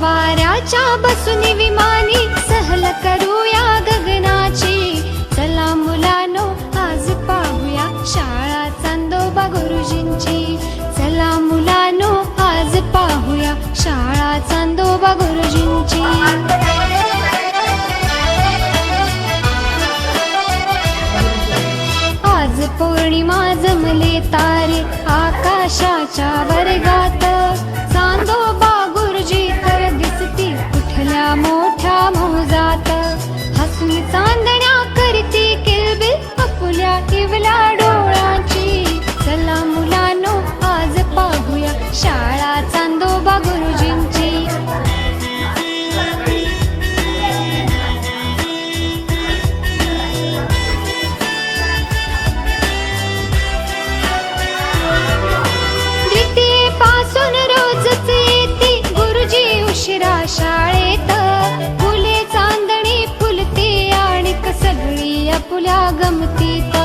वाऱ्याच्या बसून विमानी सहल करूया गगनाची. चला मुलांनो आज पाहूया शाळा चांदोबा गुरुजींची. चला मुलांनो आज पाहूया शाळा चांदोबा गुरुजींची. आज पौर्णिमा जमले तारे आकाशाच्या वर्गात. चांदोबा गुरुजी तर दिसती कुठल्या मोठ्या मोजात. हसून चांदण्या करती किलबिल आपुल्या इवल्या डोळ्यांची. चला मुलांनो आज पाहूया शाळा चांदोबा गुरुजींची. द्वितीयेपासून रोजच येती गुरुजी उशिरा शाळेत. फुले चांदणी फुलती आणि सगळी आपुल्या गमतीत.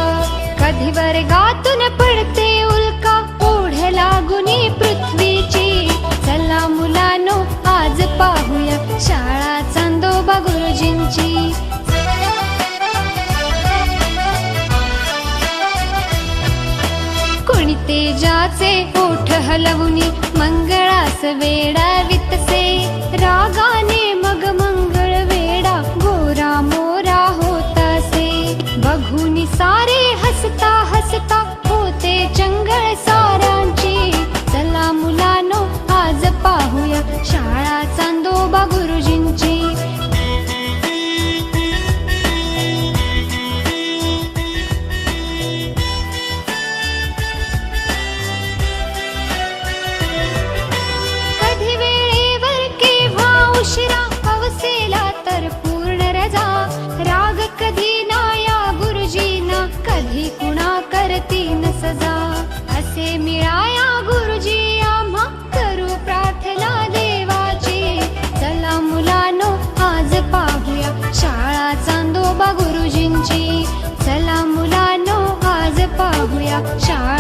कधी वर्गातून पडते उल्का ओढ लागुनी पृथ्वीची. चला मुलांनो आज पाहूया शाळा चांदोबा गुरुजींची. कोणी तेजाचे ओठ हलवुनी मंगळास वेडावितसे. रागाने मग मंगळ वेडा गोरा मोरा होतासे. बघुनी सारे हसता हसता होते चंगळ सारांची. चला मुलांनो आज पाहूया शाळा चांदोबा गुरुजींची. कधी वेळेवर केव्हा उशिरा हवसेला तर पूर्ण रजा. राग कधी ना या गुरुजींना कधी कुणा करतीन सजा. असे मिळाया गुरुजी आम्हा करू प्रार्थना देवाची. चला मुलांनो आज पाहूया शाळा चांदोबा गुरुजींची. चला मुलांनो आज पाहूया शाळा